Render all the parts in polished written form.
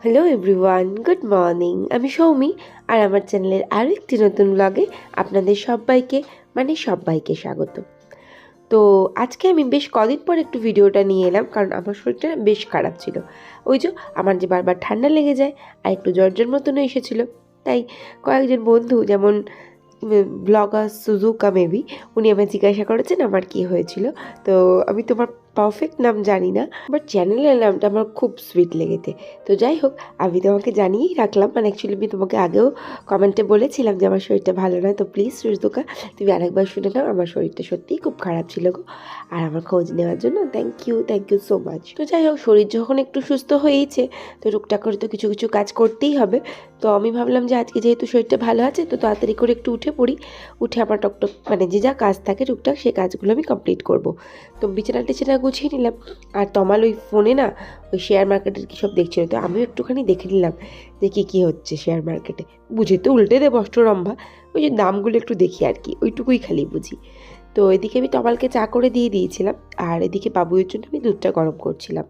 Hello everyone, good morning. আমি সৌমি, আর আমার চ্যানেলের আরও একটি নতুন ব্লগে আপনাদের সবাইকে স্বাগত। তো আজকে আমি বেশ কদিন পর একটু ভিডিওটা নিয়ে এলাম, কারণ আমার শরীরটা বেশ খারাপ ছিল। ওই যে আমার যে বারবার ঠান্ডা লেগে যায় আর একটু জ্বর মতনও এসেছিলো। তাই কয়েকজন বন্ধু, যেমন ব্লগার সুজুকা মেবি, উনি আমায় জিজ্ঞাসা করেছেন আমার কি হয়েছিল। তো আমি তোমার পারফেক্ট নাম জানি না, বাট চ্যানেলের নামটা আমার খুব সুইট লেগেছে। তো যাই হোক, আমি তোমাকে জানিয়েই রাখলাম। মানে অ্যাকচুয়ালি আমি তোমাকে আগেও কমেন্টে বলেছিলাম যে আমার শরীরটা ভালো নয়, তো প্লিজ সুজুকা তুমি আরেকবার শুনে নাও। আমার শরীরটা সত্যিই খুব খারাপ ছিল গো, আর আমার খোঁজ নেওয়ার জন্য থ্যাংক ইউ সো মাচ। তো যাই হোক, শরীর যখন একটু সুস্থ হয়েইছে, তো টুকটাক করে তো কিছু কিছু কাজ করতেই হবে। তো আমি ভাবলাম যে আজকে যেহেতু শরীরটা ভালো আছে, তো তাড়াতাড়ি করে একটু উঠে পড়ি। উঠে আমার টকটক মানে যে যা কাজ থাকে টুকটাক, সেই কাজগুলো আমি কমপ্লিট করব। তো বিছানা গুছিয়ে নিলাম। আর তমাল ওই ফোনে না ওই শেয়ার মার্কেটের কী সব দেখছিল, তো আমিও একটুখানি দেখে নিলাম যে কী হচ্ছে শেয়ার মার্কেটে। বুঝি তো উল্টে দেবো অষ্টরম্ভা, ওই যে দামগুলো একটু দেখি আর কি, ওইটুকুই খালি বুঝি। তো এদিকে আমি তমালকে চা করে দিয়ে দিয়েছিলাম, আর এদিকে বাবুয়ের জন্য আমি দুধটা গরম করছিলাম।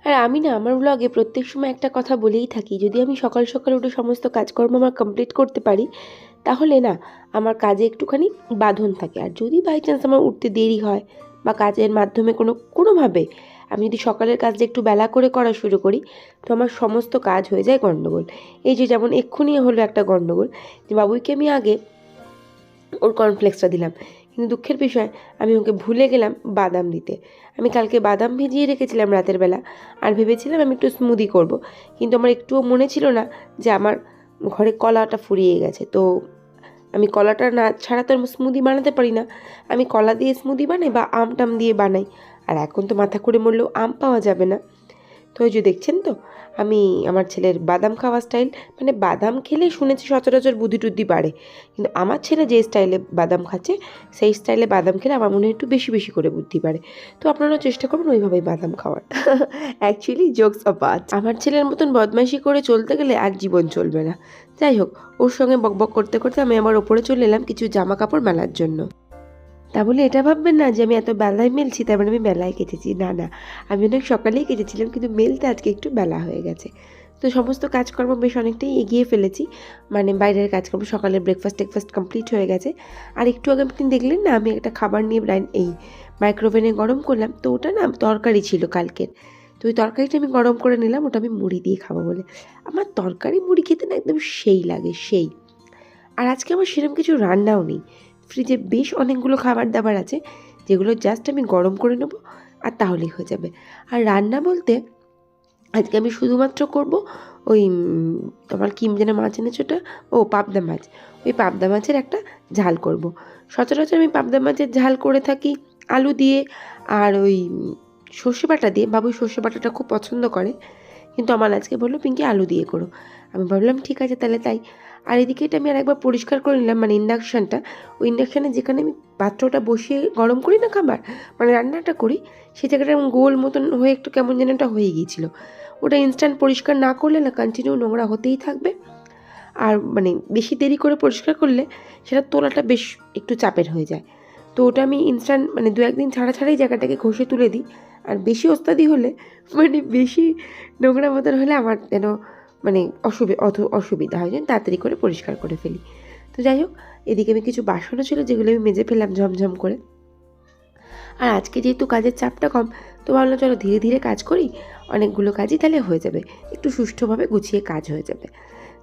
আর আমি না আমার ব্লগে প্রত্যেক সময় একটা কথা বলেই থাকি, যদি আমি সকাল সকাল উঠে সমস্ত কাজকর্ম আমার কমপ্লিট করতে পারি, তাহলে না আমার কাজে একটুখানি বাঁধন থাকে। আর যদি বাই চান্স আমার উঠতে দেরি হয় বা কাজের মাধ্যমে কোনোভাবে আমি যদি সকালের কাজটা একটু বেলা করে করা শুরু করি, তো আমার সমস্ত কাজ হয়ে যায় গণ্ডগোল। এই যে যেমন এক্ষুনি হলো একটা গণ্ডগোল, যে বাবুইকে আমি আগে ওর কর্নফ্লেক্সটা দিলাম, কিন্তু দুঃখের বিষয় আমি ওকে ভুলে গেলাম বাদাম দিতে। আমি কালকে বাদাম ভিজিয়ে রেখেছিলাম রাতের বেলা, আর ভেবেছিলাম আমি একটু স্মুদি করব, কিন্তু আমার একটুও মনে ছিল না যে আমার ঘরে কলাটা ফুরিয়ে গেছে। তো আমি কলাটা না ছাড়া তো স্মুদি বানাতে পারি না। আমি কলা দিয়ে স্মুদি বানাই বা আম টাম দিয়ে বানাই, আর এখন তো মাথা করে মরলেও আম পাওয়া যাবে না। তো ওই যে দেখছেন তো, আমি আমার ছেলের বাদাম খাওয়া স্টাইল, মানে বাদাম খেলে শুনেছি সচরাচর বুদ্ধি টুদ্ধি বাড়ে, কিন্তু আমার ছেলে যে স্টাইলে বাদাম খাচ্ছে, সেই স্টাইলে বাদাম খেলে আমার মনে হয় একটু বেশি বেশি করে বুদ্ধি বাড়ে। তো আপনারা চেষ্টা করবেন ওইভাবেই বাদাম খাওয়ার। অ্যাকচুয়ালি জোকস অ্যাপার্ট, আমার ছেলের মতন বদমাইশি করে চলতে গেলে আর জীবন চলবে না। যাই হোক, ওর সঙ্গে বকবক করতে করতে আমি আমার ওপরে চলে এলাম কিছু জামা কাপড় মেলার জন্য। তা বলে এটা ভাববেন না যে আমি এত বেলায় মেলছি তার মানে আমি বেলায় কেটেছি, না না, আমি অনেক সকালেই কেটেছিলাম, কিন্তু মেলতে আজকে একটু বেলা হয়ে গেছে। তো সমস্ত কাজকর্ম বেশ অনেকটাই এগিয়ে ফেলেছি, মানে বাইরের কাজকর্ম, সকালের ব্রেকফাস্ট কমপ্লিট হয়ে গেছে। আর একটু আগে আপনি দেখলেন না, আমি একটা খাবার নিয়ে এই মাইক্রোওভেনে গরম করলাম, তো ওটা না তরকারি ছিল কালকের। তো ওই তরকারিটা আমি গরম করে নিলাম, ওটা আমি মুড়ি দিয়ে খাবো বলে। আমার তরকারি মুড়ি খেতে না একদম সেই লাগে, সেই। আর আজকে আমার সেরকম কিছু রান্নাও নেই। ফ্রিজে বেশ অনেকগুলো খাবার দাবার আছে, যেগুলো জাস্ট আমি গরম করে নেব আর তাহলেই হয়ে যাবে। আর রান্না বলতে আজকে আমি শুধুমাত্র করব ওই তোমার কি যেন মাছ এনেছো ওটা, পাবদা মাছ। ওই পাবদা মাছের একটা ঝাল করব। সচরাচর আমি পাবদা মাছের ঝাল করে থাকি আলু দিয়ে আর ওই সর্ষে বাটা দিয়ে। বাবু সর্ষে বাটাটা খুব পছন্দ করে, কিন্তু আমার আজকে বললো পিঙ্কি আলু দিয়ে করো। আমি ভাবলাম ঠিক আছে তাহলে তাই। আর এদিকে এটা আমি আরেকবার পরিষ্কার করে নিলাম, মানে ইন্ডাকশানটা। ওই ইন্ডাকশানে যেখানে আমি পাত্রটা বসিয়ে গরম করি না খাবার, মানে রান্নাটা করি, সেই জায়গাটা গোল মতন হয়ে একটু কেমন যেন একটা হয়ে গিয়েছিলো। ওটা ইনস্ট্যান্ট পরিষ্কার না করলে না কন্টিনিউ নোংরা হতেই থাকবে, আর মানে বেশি দেরি করে পরিষ্কার করলে সেটা তোলাটা বেশ একটু চাপের হয়ে যায়। তো ওটা আমি ইনস্ট্যান্ট মানে 2-1 দিন ছাড়াই জায়গাটাকে ঘষে তুলে দিই। আর বেশি ওস্তাদি হলে, মানে বেশি নোংরা মতন হলে আমার যেন মানে অসুবিধা হয়, যেন তাড়াতাড়ি করে পরিষ্কার করে ফেলি। তো যাই হোক, এদিকে আমি কিছু বাসনও ছিল যেগুলো আমি মেজে ফেললাম ঝমঝম করে। আর আজকে যেহেতু কাজের চাপটা কম, তো ভাবলাম চলো ধীরে ধীরে কাজ করি, অনেকগুলো কাজই তাহলে হয়ে যাবে, একটু সুষ্ঠুভাবে গুছিয়ে কাজ হয়ে যাবে।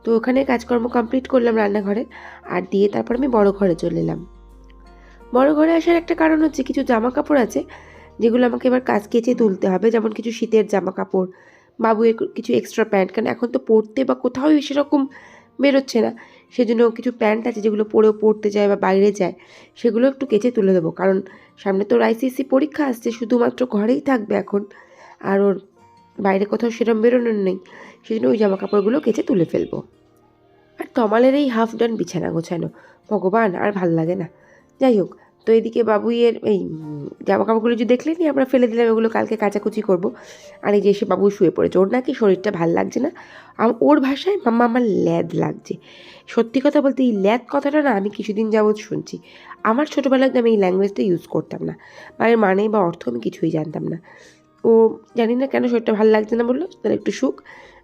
তো ওখানে কাজকর্ম কমপ্লিট করলাম রান্নাঘরে, আর দিয়ে তারপর আমি বড় ঘরে চলে এলাম। বড় ঘরে আসার একটা কারণ হচ্ছে কিছু জামা কাপড় আছে যেগুলো আমাকে এবার কেচে তুলতে হবে, যেমন কিছু শীতের জামা কাপড়, বাবুয়ের কিছু এক্সট্রা প্যান্ট, কারণ এখন তো পরতে বা কোথাও সেরকম বেরোচ্ছে না, সেজন্য কিছু প্যান্ট আছে যেগুলো পরতে যায় বা বাইরে যায়, সেগুলো একটু কেচে তুলে দেবো। কারণ সামনে তো আইসিএসসি পরীক্ষা আসছে, শুধুমাত্র ঘরেই থাকবে এখন, আর ওর বাইরে কোথাও সেরকম বেরোনোর নেই, সেজন্য ওই জামা কাপড়গুলো কেচে তুলে ফেলবো। আর তমালের এই হাফ ডান বিছানা গোছানো, ভগবান আর ভাল লাগে না। যাই হোক, তো এদিকে বাবুইয়ের এই জামা কাপড়গুলো যে দেখলেনি আমরা ফেলে দিলাম, এগুলো কালকে কাচাকুচি করবো। আর এই যে এসে বাবু শুয়ে পড়েছে, ওর নাকি শরীরটা ভাল লাগছে না। ওর ভাষায় মাম্মা আমার ল্যাদ লাগছে। সত্যি কথা বলতে এই ল্যাদ কথাটা না আমি কিছুদিন যাবৎ শুনছি। আমার ছোটোবেলায় আমি এই ল্যাঙ্গুয়েজটা ইউজ করতাম না, বা এর মানে বা অর্থ আমি কিছুই জানতাম না। ও জানি না কেন শরীরটা ভালো লাগছে না বললো, তাহলে একটু শুক,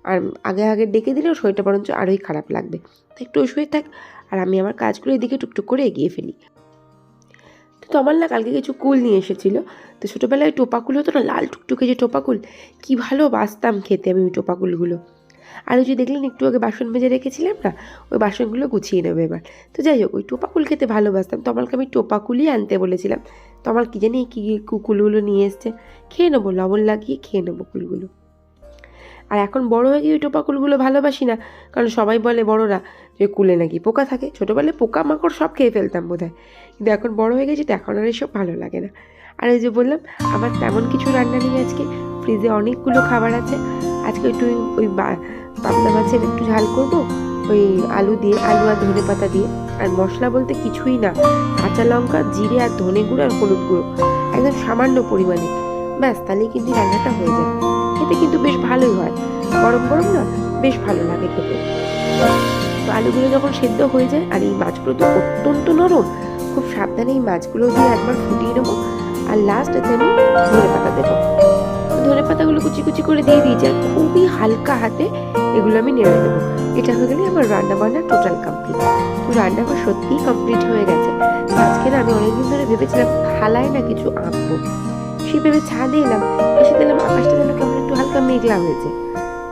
আর আগে আগে ডেকে দিলেও শরীরটা বরঞ্চ আরোই খারাপ লাগবে। তো একটু শুয়ে থাক, আর আমি আমার কাজগুলো এদিকে টুকটুক করে এগিয়ে ফেলি। তো তমাল না কালকে কিছু কুল নিয়ে এসেছিলো। তো ছোটোবেলায় টোপাকুল হতো না, লাল টুকটুকে যে টোপাকুল, কী ভালো বাসতাম খেতে আমি ওই টোপাকুলগুলো। আর ওই যে দেখলেন একটু আগে বাসন মেজে রেখেছিলাম না, ওই বাসনগুলো গুছিয়ে নেবো এবার। তো যাই হোক, ওই টোপাকুল খেতে ভালোবাসতাম। তমালকে আমি টোপাকুলই আনতে বলেছিলাম। তমাল কী জানি কী কুলগুলো নিয়ে এসছে, খেয়ে নেবো, লবণ লাগিয়ে খেয়ে নেবো কুলগুলো। আর এখন বড় হয়ে গিয়ে ওই টোপাকুলগুলো ভালোবাসি না, কারণ সবাই বলে বড়রা যে কুলে নাকি পোকা থাকে। ছোটোবেলায় পোকামাকড় সব খেয়ে ফেলতাম বোধহয়, কিন্তু এখন বড় হয়ে গেছে তো এখন আর এসব ভালো লাগে না। আর এই যে বললাম, আমার তেমন কিছু রান্না নেই আজকে, ফ্রিজে অনেকগুলো খাবার আছে। আজকে একটু ওই পাবদা মাছের একটু ঝাল করব, ওই আলু দিয়ে, আলু আর ধনে পাতা দিয়ে। আর মশলা বলতে কিছুই না, কাঁচা লঙ্কা, জিরে আর ধনে গুঁড়ো আর হলুদ গুঁড়ো, একদম সামান্য পরিমাণে, ব্যাস তাহলেই কিন্তু রান্নাটা হয়ে যায়। খেতে কিন্তু বেশ ভালোই হয়, গরম গরম না, বেশ ভালো লাগে খেতে। তো আলুগুলো যখন সেদ্ধ হয়ে যায়, আর এই মাছগুলো তো অত্যন্ত নরম, খুব সাবধানে এই মাছগুলো দিয়ে একবার ফুটিয়ে নেবো। আর লাস্টে আমি ধনে পাতা দেবো। ধনে পাতাগুলো কুচি কুচি করে দিয়ে দিয়েছি, আর খুবই হালকা হাতে এগুলো আমি নেড়ে দেবো। এটা হয়ে গেলে আমার রান্না বান্না টোটাল কমপ্লিট। তো রান্না আমার সত্যিই কমপ্লিট হয়ে গেছে। আজকে না আমি অনেকদিন ধরে ভেবেছিলাম থালায় না কিছু আঁকবো, সে ভেবে ছাদে এলাম, এসে দিলাম আকাশটা যেন কেমন একটু হালকা মেঘলা হয়েছে।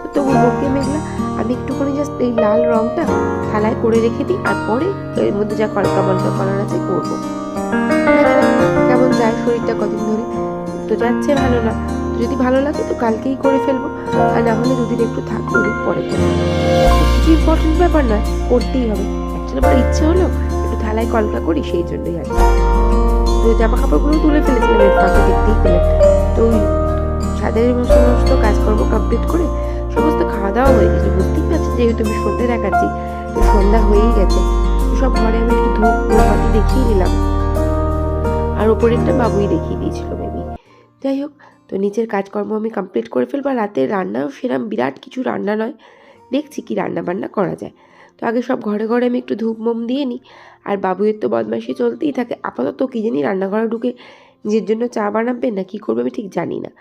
তো তবু বকে মেঘলা, আমি একটুখানি জাস্ট এই লাল রংটা থালায় করে রেখে দিই, আর পরে এর মধ্যে যা কলকা মলকা করার আছে করবো। কেমন যায় শরীরটা কদিন ধরে, তো যাচ্ছে ভালো না। যদি ভালো লাগে তো কালকেই করে ফেলবো, আর না হলে দুদিন একটু থাকবো, দুদিন পরে করবো। কিছু ইম্পর্টেন্ট ব্যাপার নয়, করতেই হবে। অ্যাকচুয়ালি আমার ইচ্ছে হলো একটু থালায় কলকা করি, সেই জন্যই আর কি। তো জামা কাপড়গুলো তুলে ফেলেছিলাম, এর ফাঁকে দেখতেই পেলেন। তো ওই ছাদের সমস্ত কাজকর্ম কমপ্লিট করে সমস্ত খাওয়া দাওয়া হয়ে গেছে, বুঝতেই পারছি যেহেতু আমি সন্ধ্যে দেখাচ্ছি, তো সন্ধ্যা হয়েই গেছে। তো সব ঘরে আমি একটু ধূপ মোমবাতি দেখিয়ে নিলাম, আর ওপরেরটা বাবুই দেখিয়ে দিয়েছিল মেবি। যাই হোক, তো নিচের কাজকর্ম আমি কমপ্লিট করে ফেলবো। রাতে রান্নাও সেরকম বিরাট কিছু রান্না নয়, দেখছি কি রান্না বান্না করা যায়। তো আগে সব ঘরে ঘরে আমি একটু ধূপ মোম দিয়ে নিই। আর বাবুয়ের তো বদমাইশি চলতেই থাকে। আপাতত কী জানি রান্নাঘরে ঢুকে নিজের জন্য চা বানাবে না কী করবে আমি ঠিক জানি না।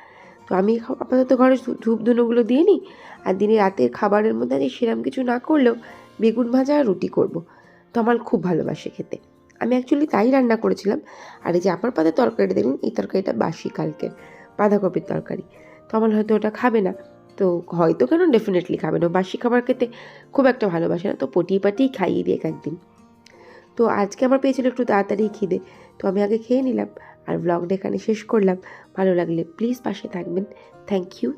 তো আমি আপাতত ঘরে ধূপ ধুনোগুলো দিয়ে নিই। আর দিনে রাতের খাবারের মধ্যে আমি সেরকম কিছু না করলেও বেগুন ভাজা আর রুটি করব। তো আমার খুব ভালোবাসে খেতে, আমি অ্যাকচুয়ালি তাই রান্না করেছিলাম। আর এই যে আমার পাতে তরকারিটা দেখুন, এই তরকারিটা বাসি কালকের বাঁধাকপির তরকারি। তো আমার হয়তো ওটা খাবে না, তো হয়তো কেন ডেফিনেটলি খাবে না, বাসি খাবার খেতে খুব একটা ভালোবাসে না, তো পটিয়ে পাটিয়ে খাইয়ে দিয়ে একদিন। তো আজকে আমার পেয়েছিল একটু তাড়াতাড়ি খিদে, তো আমি আগে খেয়ে নিলাম। আর ব্লগটা এখানে শেষ করলাম। ভালো লাগলে প্লিজ পাশে থাকবেন। Thank you.